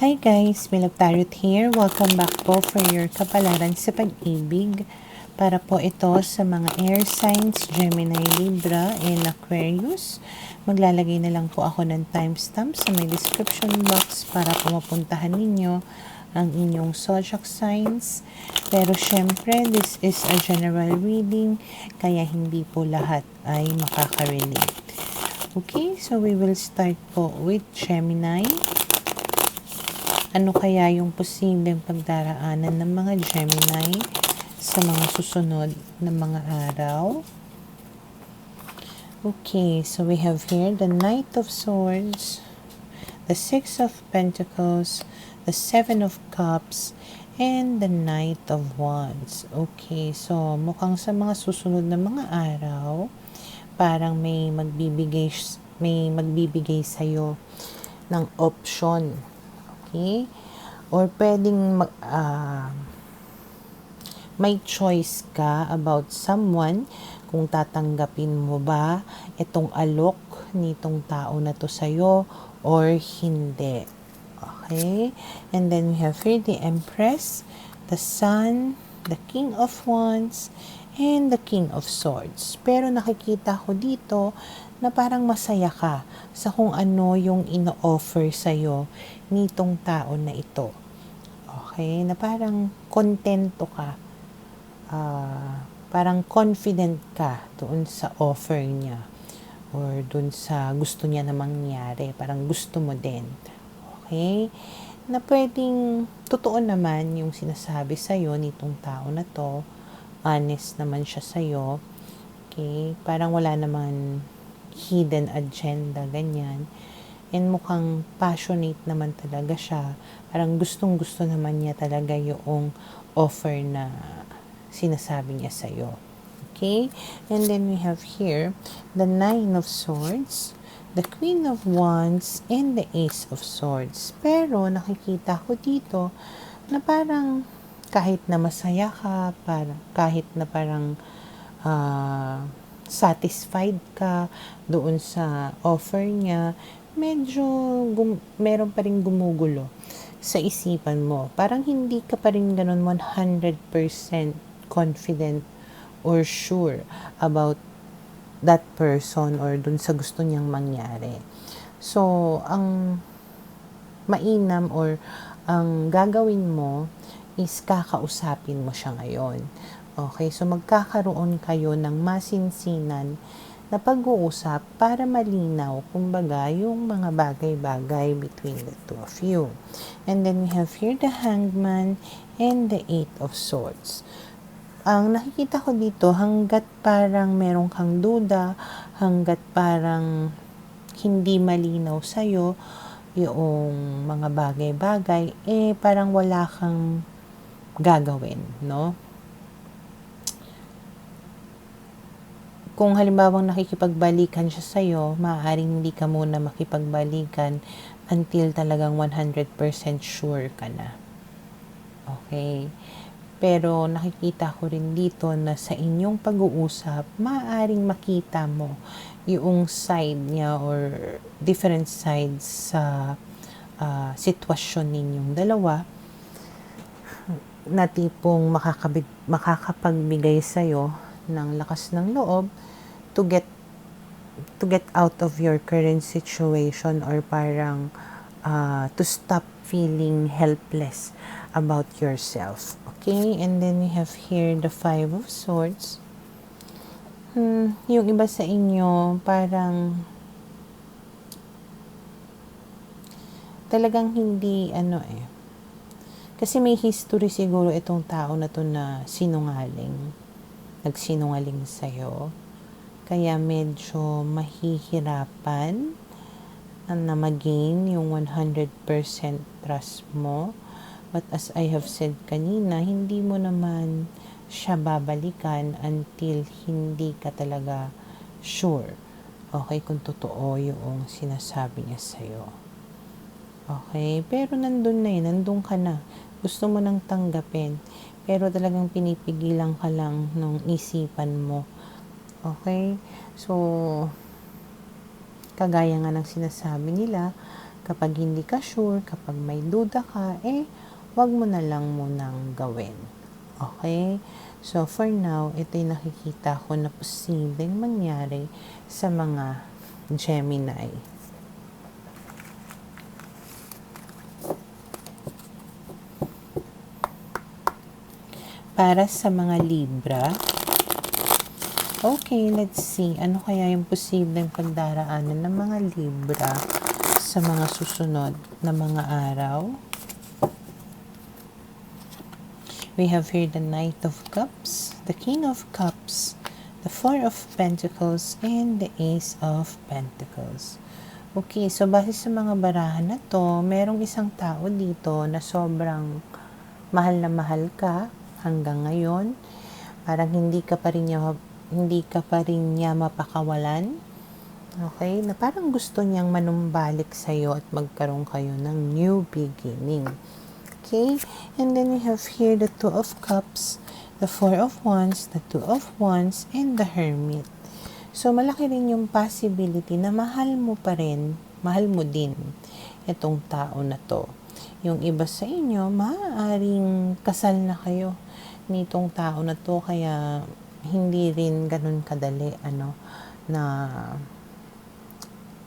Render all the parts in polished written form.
Hi guys, Milog Tarot here. Welcome back po for your kapalaran sa pag-ibig. Para po ito sa mga air signs, Gemini, Libra, and Aquarius. Maglalagay na lang po ako ng timestamp sa may description box para po mapuntahan ninyo ang inyong zodiac signs. Pero syempre, this is a general reading, kaya hindi po lahat ay makaka-relate. Okay, so we will start po with Gemini. Ano kaya yung posibleng pagdaraanan ng mga Gemini sa mga susunod na mga araw? Okay, so we have here the Knight of Swords, the Six of Pentacles, the Seven of Cups, and the Knight of Wands. Okay, so mukhang sa mga susunod na mga araw, parang may magbibigay sa'yo ng option. Okay? Or pwedeng may choice ka about someone kung tatanggapin mo ba itong alok nitong tao na to sa'yo or hindi. Okay? And then we have here the Empress, the Sun, the King of Wands, and the King of Swords. Pero nakikita ko dito na parang masaya ka sa kung ano yung ino-offer sa'yo nitong tao na ito. Okay? Na parang kontento ka. Parang confident ka doon sa offer niya or doon sa gusto niya na mangyari. Parang gusto mo din. Okay? Na pwedeng totoo naman yung sinasabi sa'yo nitong tao na to. Honest naman siya sa'yo. Okay? Parang wala naman hidden agenda, ganyan. And mukhang passionate naman talaga siya. Parang gustong-gusto naman niya talaga yung offer na sinasabi niya sa'yo. Okay? And then we have here the Nine of Swords, the Queen of Wands, and the Ace of Swords. Pero nakikita ko dito na parang kahit na masaya ka, kahit na parang satisfied ka doon sa offer niya, medyo meron pa rin gumugulo sa isipan mo. Parang hindi ka pa rin ganun 100% confident or sure about that person or dun sa gusto niyang mangyari. So, ang mainam or ang gagawin mo is kakausapin mo siya ngayon. Okay, so magkakaroon kayo ng masinsinan na pag-uusap para malinaw, kumbaga, yung mga bagay-bagay between the two of you. And then we have here the Hangman and the Eight of Swords. Ang nakikita ko dito, hanggat parang meron kang duda, hanggat parang hindi malinaw sa'yo yung mga bagay-bagay, parang wala kang gagawin, no? Kung halimbawang nakikipagbalikan siya sa'yo, maaaring hindi ka muna makipagbalikan until talagang 100% sure ka na. Okay? Pero nakikita ko rin dito na sa inyong pag-uusap, maaaring makita mo yung side niya or different sides sa sitwasyon ninyong dalawa na tipong makakapagbigay sa'yo ng lakas ng loob to get out of your current situation or parang to stop feeling helpless about yourself. Okay? And then we have here the Five of Swords. Yung iba sa inyo parang talagang hindi kasi may history siguro itong tao na to na nagsinungaling sa'yo. Kaya medyo mahihirapan na mag-gain yung 100% trust mo. But as I have said kanina, hindi mo naman siya babalikan until hindi ka talaga sure. Okay, kung totoo yung sinasabi niya sa'yo. Okay, pero nandun ka na. Gusto mo nang tanggapin. Pero talagang pinipigilan ka lang ng isipan mo. Okay? So, kagaya nga ng sinasabi nila Kapag hindi ka sure, kapag may duda ka, wag mo na lang munang gawin. Okay? So, for now, ito yung nakikita ko na posibleng mangyari sa mga Gemini. Para sa mga Libra, okay, let's see. Ano kaya yung posibleng pagdaraanan ng mga Libra sa mga susunod na mga araw? We have here the Knight of Cups, the King of Cups, the Four of Pentacles, and the Ace of Pentacles. Okay, so base sa mga barahan na to, merong isang tao dito na sobrang mahal na mahal ka hanggang ngayon. Parang hindi ka pa rin niya mapakawalan. Okay, na parang gusto niyang manumbalik sa'yo at magkaroon kayo ng new beginning. Okay, and then we have here the Two of Cups, the Four of Wands, the Two of Wands, and the Hermit. So, malaki rin yung possibility na mahal mo din itong tao na to. Yung iba sa inyo, maaaring kasal na kayo nitong tao na to, kaya hindi rin ganun kadali na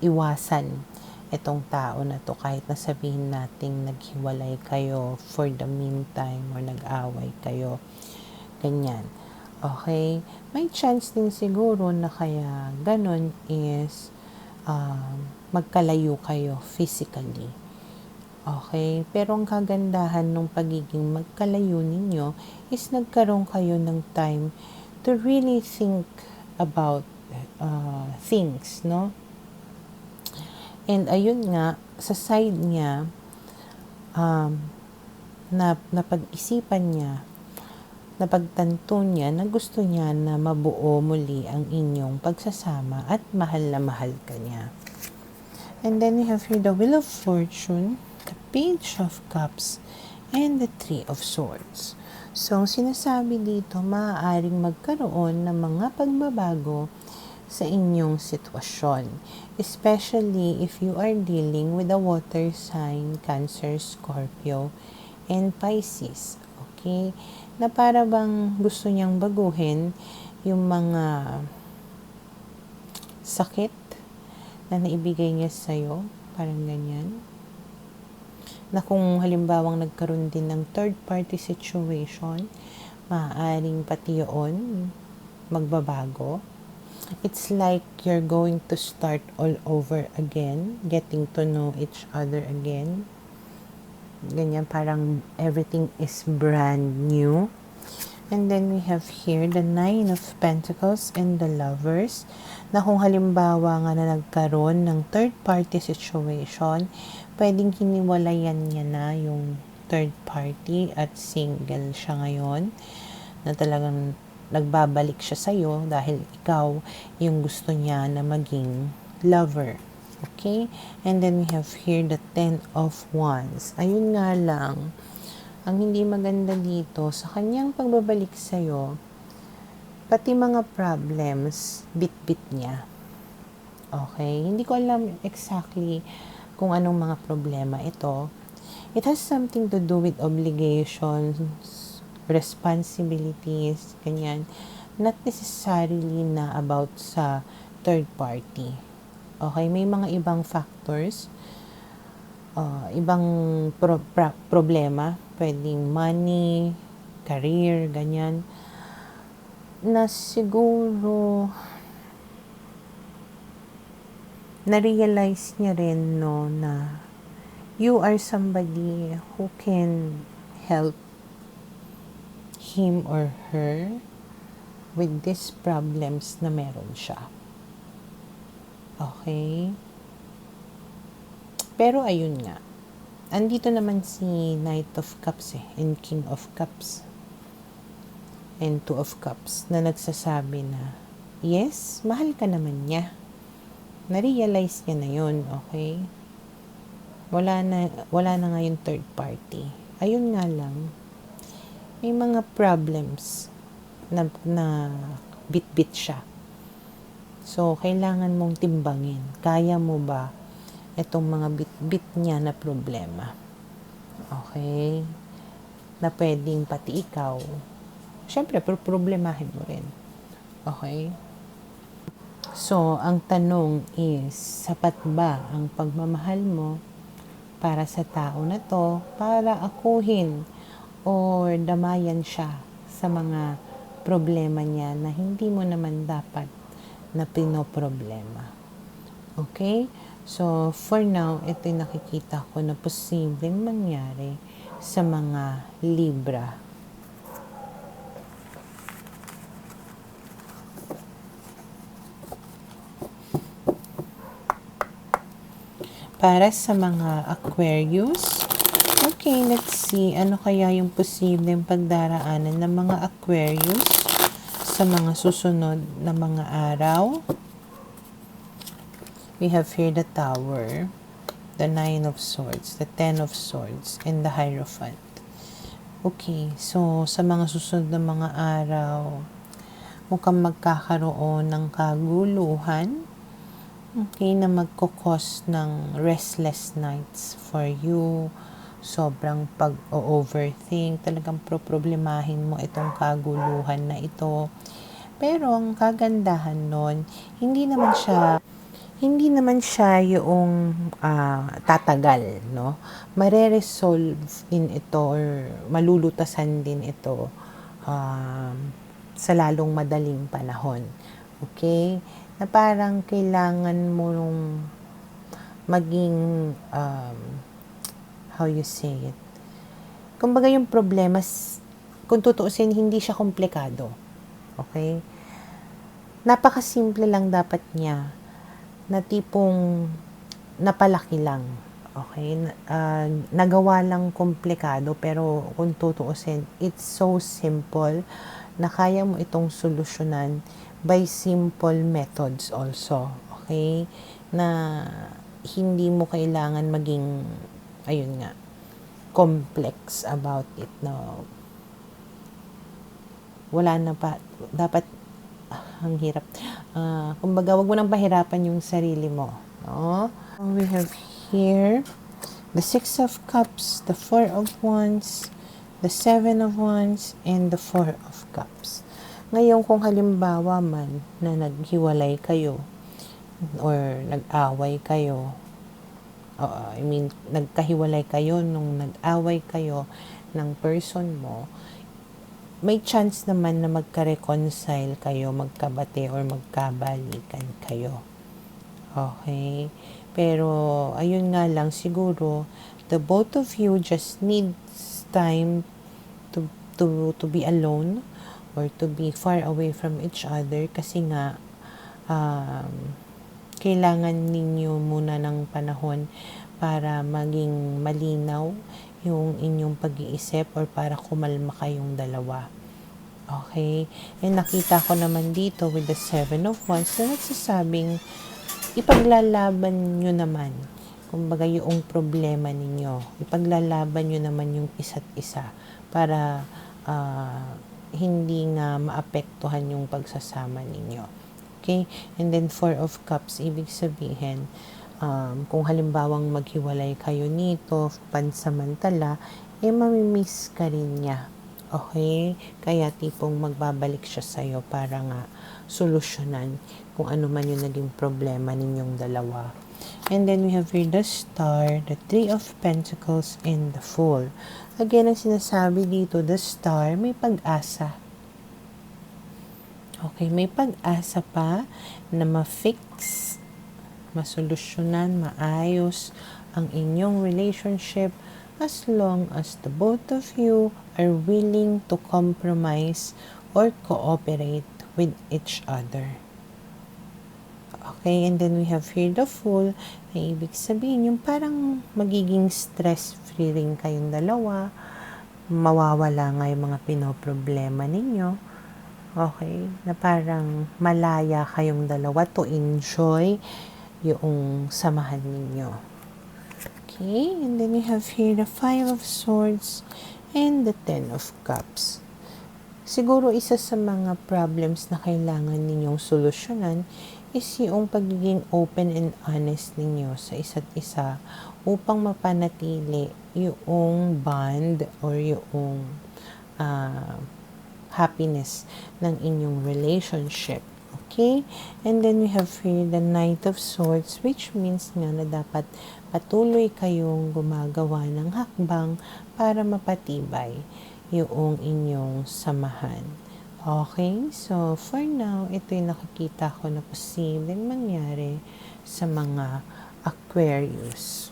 iwasan itong tao na to, kahit na sabihin nating naghiwalay kayo for the meantime or nag-away kayo, ganyan. Okay, may chance din siguro na kaya ganun is magkalayo kayo physically. Okay, pero ang kagandahan ng pagiging magkalayo ninyo is nagkaroon kayo ng time to really think about things, no? And ayun nga, sa side niya, napag-isipan niya, napagtanto niya na gusto niya na mabuo muli ang inyong pagsasama at mahal na mahal ka niya. And then we have here the Wheel of Fortune, the Page of Cups, and the Three of Swords. So, sinasabi dito, maaaring magkaroon ng mga pagbabago sa inyong sitwasyon, especially if you are dealing with a water sign, Cancer, Scorpio, and Pisces. Okay? Na para bang gusto niyang baguhin yung mga sakit na naibigay niya sa'yo, parang ganyan. Na kung halimbawang nagkaroon din ng third party situation, maaaring pati yun magbabago. It's like you're going to start all over again, getting to know each other again. Ganyan, parang everything is brand new. And then we have here the Nine of Pentacles and the Lovers, na kung halimbawa nga na nagkaroon ng third party situation, pwedeng hiniwalayan niya na yung third party at single siya ngayon, na talagang nagbabalik siya sa'yo dahil ikaw yung gusto niya na maging lover. Okay? And then we have here the Ten of Wands. Ayun nga lang, ang hindi maganda dito, sa kanyang pagbabalik sa'yo, pati mga problems, bit-bit niya. Okay? Hindi ko alam exactly kung anong mga problema ito. It has something to do with obligations, responsibilities, ganyan. Not necessarily na about sa third party. Okay? May mga ibang factors, ibang problema, pwedeng money, career, ganyan, na siguro na-realize niya rin na you are somebody who can help him or her with these problems na meron siya. Okay? Pero ayun nga, andito naman si Knight of Cups and King of Cups and Two of Cups na nagsasabi na, yes, mahal ka naman niya. Na-realize niya na yun, okay? Wala na nga yung third party. Ayun nga lang, may mga problems na bit-bit siya. So, kailangan mong timbangin. Kaya mo ba itong mga bit-bit niya na problema. Okay? Na pwedeng pati ikaw, syempre, problemahin mo rin. Okay? So, ang tanong is, sapat ba ang pagmamahal mo para sa tao na to para akuhin or damayan siya sa mga problema niya na hindi mo naman dapat na pinoproblema. Okay? So, for now, ito yung nakikita ko na posibleng mangyari sa mga Libra. Para sa mga Aquarius, okay, let's see, ano kaya yung posibleng pagdaraanan ng mga Aquarius sa mga susunod na mga araw? We have here the Tower, the Nine of Swords, the Ten of Swords, and the Hierophant. Okay, so sa mga susunod na mga araw, mukhang magkakaroon ng kaguluhan, okay, na magkukos ng restless nights for you. Sobrang pag-overthink, talagang problemahin mo itong kaguluhan na ito. Pero ang kagandahan nun, hindi naman siya yung tatagal, no? Mare-resolve din ito or malulutasan din ito sa lalong madaling panahon. Okay? Na parang kailangan mo nung maging, how you say it? Kumbaga yung problema, kung tutuusin, hindi siya komplikado. Okay? Napakasimple lang dapat niya na tipong napalaki lang. Okay? Nagawa lang komplikado pero kung tutuusin, it's so simple na kaya mo itong solusyonan by simple methods also. Okay? Na hindi mo kailangan maging, ayun nga, complex about it. No? Wala na pa. Dapat, ang hirap. Kumbaga, wag mo nang pahirapan yung sarili mo. No? We have here the Six of Cups, the Four of Wands, the Seven of Wands, and the Four of Cups. Ngayon, kung halimbawa man na naghiwalay kayo or nag-away kayo, nagkahiwalay kayo nung nag-away kayo ng person mo, may chance naman na magka-reconcile kayo, magkabate or magkabalikan kayo. Okay? Pero, ayun nga lang, siguro, the both of you just needs time to be alone or to be far away from each other kasi nga, kailangan ninyo muna ng panahon para maging malinaw yung inyong pag-iisip or para kumalma kayong dalawa. Okay? And nakita ko naman dito with the Seven of Wands na nagsasabing ipaglalaban nyo naman. Kumbaga yung problema ninyo. Ipaglalaban nyo naman yung isa't isa para hindi nga maapektuhan yung pagsasama ninyo. Okay? And then Four of Cups, ibig sabihin, kung halimbawang maghiwalay kayo nito, pansamantala, mamimiss ka rin niya. Okay? Kaya tipong magbabalik siya sa'yo para nga solusyonan kung ano man yung naging problema ninyong dalawa. And then we have here the Star, the Three of Pentacles, and the Fool. Again, ang sinasabi dito, the Star, may pag-asa. Okay, may pag-asa pa na ma-fix, masolusyonan, maayos ang inyong relationship as long as the both of you are willing to compromise or cooperate with each other. Okay, and then we have here the Fool, na ibig sabihin yung parang magiging stress-free rin kayong dalawa, mawawala nga yung mga pinoproblema ninyo. Okay, na parang malaya kayong dalawa to enjoy yung samahan ninyo. Okay, and then we have here the Five of Swords and the Ten of Cups. Siguro isa sa mga problems na kailangan ninyong solusyonan is yung pagiging open and honest ninyo sa isa't isa upang mapanatili yung bond or yung happiness ng inyong relationship. Okay? And then we have here the Knight of Swords, which means nga na dapat patuloy kayong gumagawa ng hakbang para mapatibay yung inyong samahan. Okay? So, for now, ito yung nakikita ko na posibleng mangyari sa mga Aquarius.